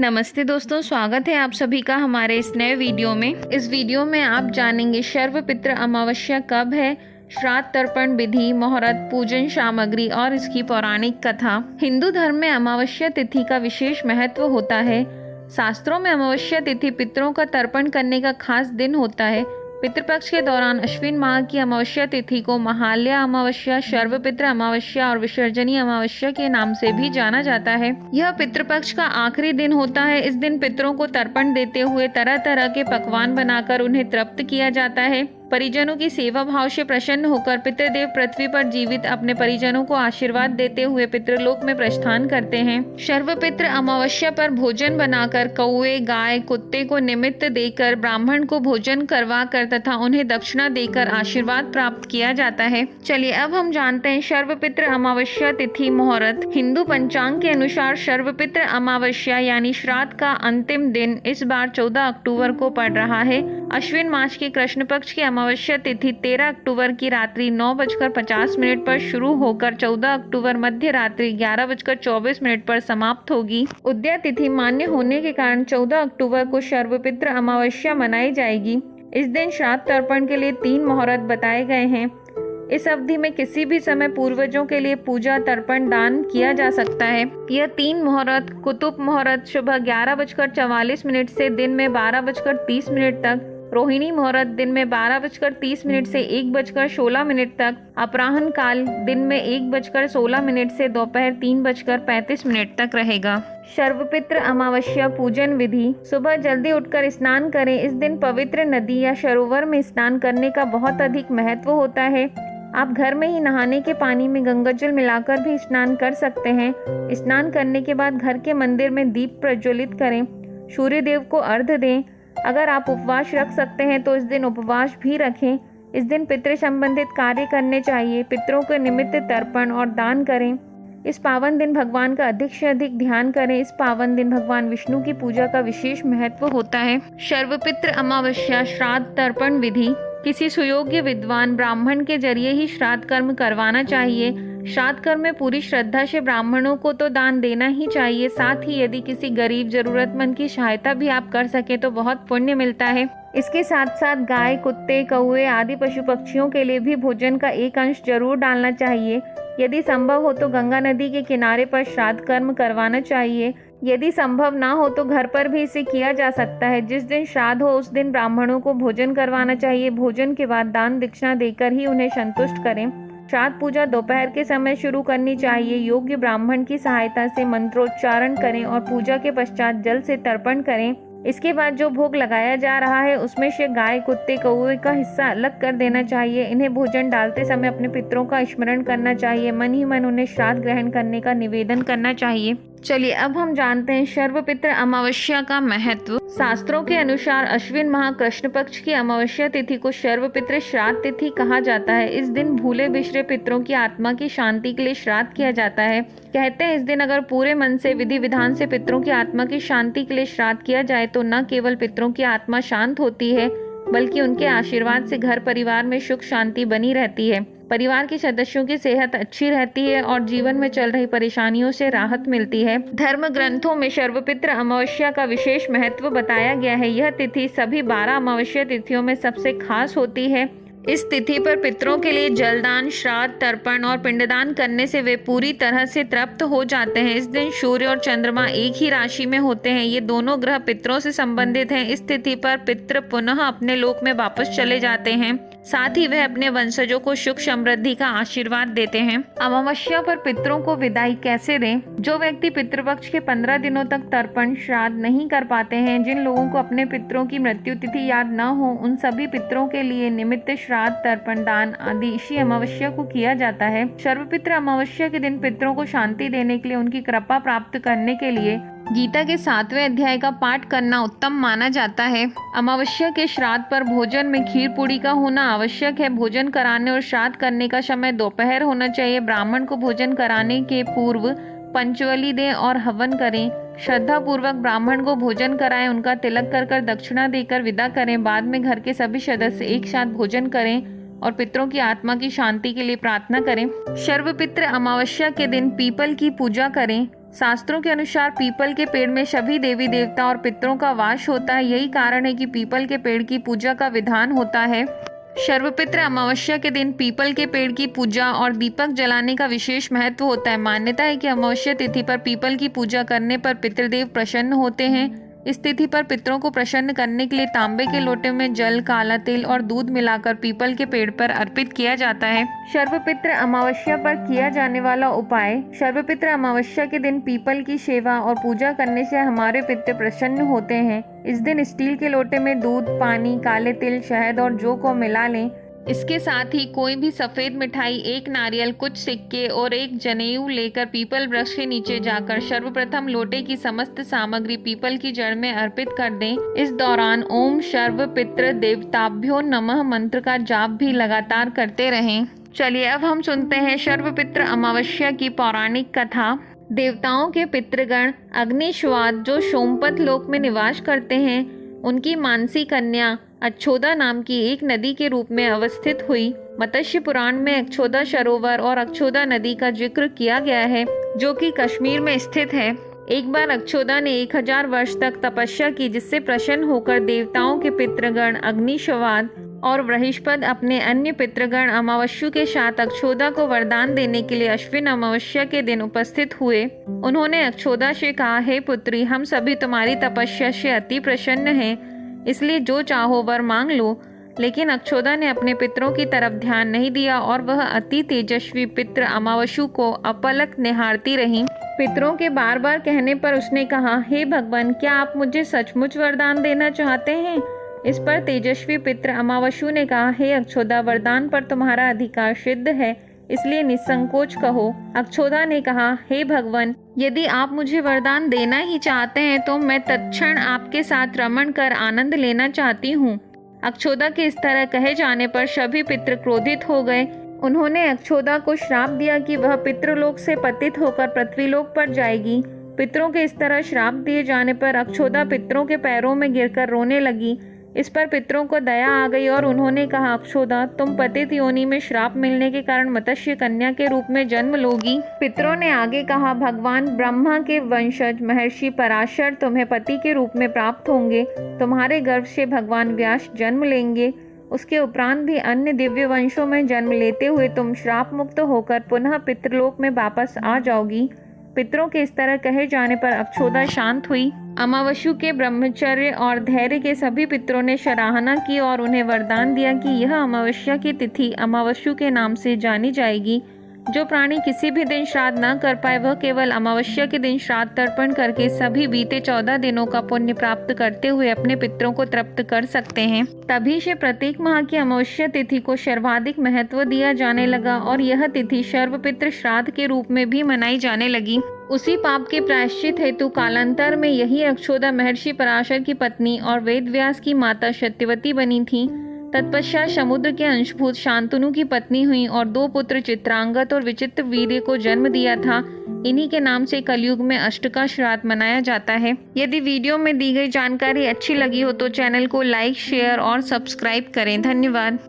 नमस्ते दोस्तों, स्वागत है आप सभी का हमारे इस नए वीडियो में। इस वीडियो में आप जानेंगे सर्व पितृ अमावस्या कब है, श्राद्ध तर्पण विधि, मुहूर्त, पूजन सामग्री और इसकी पौराणिक कथा। हिंदू धर्म में अमावस्या तिथि का विशेष महत्व होता है। शास्त्रों में अमावस्या तिथि पितरों का तर्पण करने का खास दिन होता है। पितृपक्ष के दौरान अश्विन माह की अमावस्या तिथि को महालया अमावस्या, सर्वपितृ अमावस्या और विसर्जनीय अमावस्या के नाम से भी जाना जाता है। यह पितृपक्ष का आखिरी दिन होता है। इस दिन पितरों को तर्पण देते हुए तरह तरह के पकवान बनाकर उन्हें तृप्त किया जाता है। परिजनों की सेवा भाव से प्रसन्न होकर पितृदेव पृथ्वी पर जीवित अपने परिजनों को आशीर्वाद देते हुए पितृलोक में प्रस्थान करते हैं। सर्वपितृ अमावस्या पर भोजन बनाकर कौवे, गाय, कुत्ते को निमित्त देकर ब्राह्मण को भोजन करवा कर तथा उन्हें दक्षिणा देकर आशीर्वाद प्राप्त किया जाता है। चलिए अब हम जानते हैं सर्वपितृ अमावस्या तिथि मुहूर्त। हिंदू पंचांग के अनुसार सर्वपितृ अमावस्या यानी श्राद्ध का अंतिम दिन इस बार 14 अक्टूबर को पड़ रहा है। अश्विन मास की कृष्ण पक्ष की अमावस्या तिथि 13 अक्टूबर की रात्रि 9:50 पर शुरू होकर 14 अक्टूबर मध्य रात्रि 11:24 पर समाप्त होगी। उदया तिथि मान्य होने के कारण 14 अक्टूबर को सर्वपितृ अमावस्या मनाई जाएगी। इस दिन श्राद्ध तर्पण के लिए 3 मुहूर्त बताए गए हैं। इस अवधि में किसी भी समय पूर्वजों के लिए पूजा, तर्पण, दान किया जा सकता है। यह 3 मुहूर्त कुतुब मुहूर्त सुबह 11:44 से दिन में 12:30 तक, रोहिणी मुहूर्त दिन में 12:30 से 1:16 तक, अपराह्न काल दिन में 1:16 से दोपहर 3:35 तक रहेगा। सर्वपितृ अमावस्या पूजन विधि। सुबह जल्दी उठकर स्नान करें। इस दिन पवित्र नदी या सरोवर में स्नान करने का बहुत अधिक महत्व होता है। आप घर में ही नहाने के पानी में गंगाजल मिलाकर भी स्नान कर सकते हैं। स्नान करने के बाद घर के मंदिर में दीप प्रज्वलित करें। सूर्य देव को अर्घ्य दें। अगर आप उपवास रख सकते हैं तो इस दिन उपवास भी रखें। इस दिन पितृ संबंधित कार्य करने चाहिए। पितरों के निमित्त तर्पण और दान करें। इस पावन दिन भगवान का अधिक से अधिक ध्यान करें। इस पावन दिन भगवान विष्णु की पूजा का विशेष महत्व होता है। सर्वपितृ अमावस्या श्राद्ध तर्पण विधि। किसी सुयोग्य विद्वान ब्राह्मण के जरिए ही श्राद्ध कर्म करवाना चाहिए। श्राद्ध कर्म में पूरी श्रद्धा से ब्राह्मणों को तो दान देना ही चाहिए। साथ ही यदि किसी गरीब जरूरतमंद की सहायता भी आप कर सके तो बहुत पुण्य मिलता है। इसके साथ साथ गाय, कुत्ते, कौवे आदि पशु पक्षियों के लिए भी भोजन का एक अंश जरूर डालना चाहिए। यदि संभव हो तो गंगा नदी के किनारे पर श्राद्ध कर्म करवाना चाहिए। यदि संभव ना हो तो घर पर भी इसे किया जा सकता है। जिस दिन श्राद्ध हो उस दिन ब्राह्मणों को भोजन करवाना चाहिए। भोजन के बाद दान दक्षिणा देकर ही उन्हें संतुष्ट करें। श्राद्ध पूजा दोपहर के समय शुरू करनी चाहिए। योग्य ब्राह्मण की सहायता से मंत्रोच्चारण करें और पूजा के पश्चात जल से तर्पण करें। इसके बाद जो भोग लगाया जा रहा है उसमें से गाय, कुत्ते, कौवे का हिस्सा अलग कर देना चाहिए। इन्हें भोजन डालते समय अपने पितरों का स्मरण करना चाहिए। मन ही मन उन्हें श्राद्ध ग्रहण करने का निवेदन करना चाहिए। चलिए अब हम जानते हैं सर्वपितृ अमावस्या का महत्व। शास्त्रों के अनुसार अश्विन माह कृष्ण पक्ष की अमावस्या तिथि को सर्वपितृ श्राद्ध तिथि कहा जाता है। इस दिन भूले बिछड़े पितरों की आत्मा की शांति के लिए श्राद्ध किया जाता है। कहते हैं इस दिन अगर पूरे मन से विधि विधान से पितरों की आत्मा की शांति के लिए श्राद्ध किया जाए तो न केवल पितरों की आत्मा शांत होती है बल्कि उनके आशीर्वाद से घर परिवार में सुख शांति बनी रहती है। परिवार के सदस्यों की सेहत अच्छी रहती है और जीवन में चल रही परेशानियों से राहत मिलती है। धर्म ग्रंथों में सर्वपितृ अमावस्या का विशेष महत्व बताया गया है। यह तिथि सभी 12 अमावस्या तिथियों में सबसे खास होती है। इस तिथि पर पितरों के लिए जलदान, श्राद्ध, तर्पण और पिंडदान करने से वे पूरी तरह से तृप्त हो जाते हैं। इस दिन सूर्य और चंद्रमा एक ही राशि में होते हैं। ये दोनों ग्रह पितरों से संबंधित हैं। इस तिथि पर पितृ पुनः अपने लोक में वापस चले जाते हैं। साथ ही वह अपने वंशजों को सुख समृद्धि का आशीर्वाद देते हैं। अमावस्या पर पितरों को विदाई कैसे दें? जो व्यक्ति पितृपक्ष के 15 दिनों तक तर्पण श्राद्ध नहीं कर पाते हैं, जिन लोगों को अपने पितरों की मृत्यु तिथि याद न हो, उन सभी पितरों के लिए निमित्त श्राद्ध, तर्पण, दान आदि इसी अमावस्या को किया जाता है। सर्वपितृ अमावस्या के दिन पितरों को शांति देने के लिए, उनकी कृपा प्राप्त करने के लिए गीता के 7वें अध्याय का पाठ करना उत्तम माना जाता है। अमावस्या के श्राद्ध पर भोजन में खीर पूड़ी का होना आवश्यक है। भोजन कराने और श्राद्ध करने का समय दोपहर होना चाहिए। ब्राह्मण को भोजन कराने के पूर्व पंचवली दें और हवन करें। श्रद्धा पूर्वक ब्राह्मण को भोजन कराएं, उनका तिलक कर दक्षिणा देकर विदा करें। बाद में घर के सभी सदस्य एक साथ भोजन करें और पितरों की आत्मा की शांति के लिए प्रार्थना करें। सर्वपितृ अमावस्या के दिन पीपल की पूजा करें। शास्त्रों के अनुसार पीपल के पेड़ में सभी देवी देवता और पितरों का वास होता है। यही कारण है कि पीपल के पेड़ की पूजा का विधान होता है। सर्वपित्र अमावस्या के दिन पीपल के पेड़ की पूजा और दीपक जलाने का विशेष महत्व होता है। मान्यता है कि अमावस्या तिथि पर पीपल की पूजा करने पर पितृदेव प्रसन्न होते हैं। इस तिथि पर पितरों को प्रसन्न करने के लिए तांबे के लोटे में जल, काला तिल और दूध मिलाकर पीपल के पेड़ पर अर्पित किया जाता है। सर्वपित्र अमावस्या पर किया जाने वाला उपाय। सर्वपित्र अमावस्या के दिन पीपल की सेवा और पूजा करने से हमारे पितृ प्रसन्न होते हैं। इस दिन स्टील के लोटे में दूध, पानी, काले तिल, शहद और जौ को मिला लें। इसके साथ ही कोई भी सफेद मिठाई, एक नारियल, कुछ सिक्के और एक जनेऊ लेकर पीपल वृक्ष के नीचे जाकर सर्वप्रथम लोटे की समस्त सामग्री पीपल की जड़ में अर्पित कर दें। इस दौरान ओम सर्वपित्र देवताभ्यो नमः मंत्र का जाप भी लगातार करते रहें। चलिए अब हम सुनते हैं सर्वपित्र अमावस्या की पौराणिक कथा। देवताओं के पितृगण अग्निश्वाद जो सोमपत लोक में निवास करते हैं, उनकी मानसी कन्या अक्षोदा नाम की एक नदी के रूप में अवस्थित हुई। मत्स्य पुराण में अक्षोदा सरोवर और अक्षोदा नदी का जिक्र किया गया है, जो कि कश्मीर में स्थित है। एक बार अक्षोदा ने 1000 वर्ष तक तपस्या की, जिससे प्रसन्न होकर देवताओं के पितृगण अग्निश्वाद और बृहस्पति अपने अन्य पितृगण अमावस्यु के साथ अक्षोदा को वरदान देने के लिए अश्विन अमावस्या के दिन उपस्थित हुए। उन्होंने अक्षोदा से कहा, हे पुत्री, हम सभी तुम्हारी तपस्या से अति प्रसन्न हैं, इसलिए जो चाहो वर मांग लो। लेकिन अक्षोदा ने अपने पितरों की तरफ ध्यान नहीं दिया और वह अति तेजस्वी पितृ अमावस्यु को अपलक निहारती रही। पितरों के बार बार कहने पर उसने कहा, हे भगवान, क्या आप मुझे सचमुच वरदान देना चाहते हैं? इस पर तेजस्वी पितृ अमावस्यु ने कहा, हे अक्षोदा, वरदान पर तुम्हारा अधिकार सिद्ध है, इसलिए निसंकोच कहो। अक्षोदा ने कहा, हे भगवान, यदि आप मुझे वरदान देना ही चाहते हैं तो मैं तत्क्षण आपके साथ रमण कर आनंद लेना चाहती हूँ। अक्षोदा के इस तरह कहे जाने पर सभी पितृ क्रोधित हो गए। उन्होंने अक्षोदा को श्राप दिया कि वह पितृलोक से पतित होकर पृथ्वीलोक पर जाएगी। पितरों के इस तरह श्राप दिए जाने पर अक्षोदा पितरों के पैरों में गिरकर रोने लगी। इस पर पितरों को दया आ गई और उन्होंने कहा, अक्षोदा, तुम पतित योनि में श्राप मिलने के कारण मत्स्य कन्या के रूप में जन्म लोगी। पितरों ने आगे कहा, भगवान ब्रह्मा के वंशज महर्षि पराशर तुम्हें पति के रूप में प्राप्त होंगे। तुम्हारे गर्भ से भगवान व्यास जन्म लेंगे। उसके उपरांत भी अन्य दिव्य वंशों में जन्म लेते हुए तुम श्राप मुक्त होकर पुनः पितृलोक में वापस आ जाओगी। पितरों के इस तरह कहे जाने पर अक्षोदा शांत हुई। अमावस्यु के ब्रह्मचर्य और धैर्य के सभी पितरों ने सराहना की और उन्हें वरदान दिया कि यह अमावस्या की तिथि अमावस्यु के नाम से जानी जाएगी। जो प्राणी किसी भी दिन श्राद्ध न कर पाए, वह केवल अमावस्या के दिन श्राद्ध तर्पण करके सभी बीते 14 दिनों का पुण्य प्राप्त करते हुए अपने पितरों को तृप्त कर सकते हैं। तभी से प्रत्येक माह की अमावस्या तिथि को सर्वाधिक महत्व दिया जाने लगा और यह तिथि सर्वपित्र श्राद्ध के रूप में भी मनाई जाने लगी। उसी पाप के प्रायश्चित हेतु कालांतर में यही अक्षोदा महर्षि पराशर की पत्नी और वेदव्यास की माता सत्यवती बनी थी। तत्पश्चात समुद्र के अंशभूत शांतनु की पत्नी हुई और 2 पुत्र चित्रांगत और विचित्र वीर्य को जन्म दिया था। इन्हीं के नाम से कलयुग में अष्टका श्राद्ध मनाया जाता है। यदि वीडियो में दी गई जानकारी अच्छी लगी हो तो चैनल को लाइक, शेयर और सब्सक्राइब करें। धन्यवाद।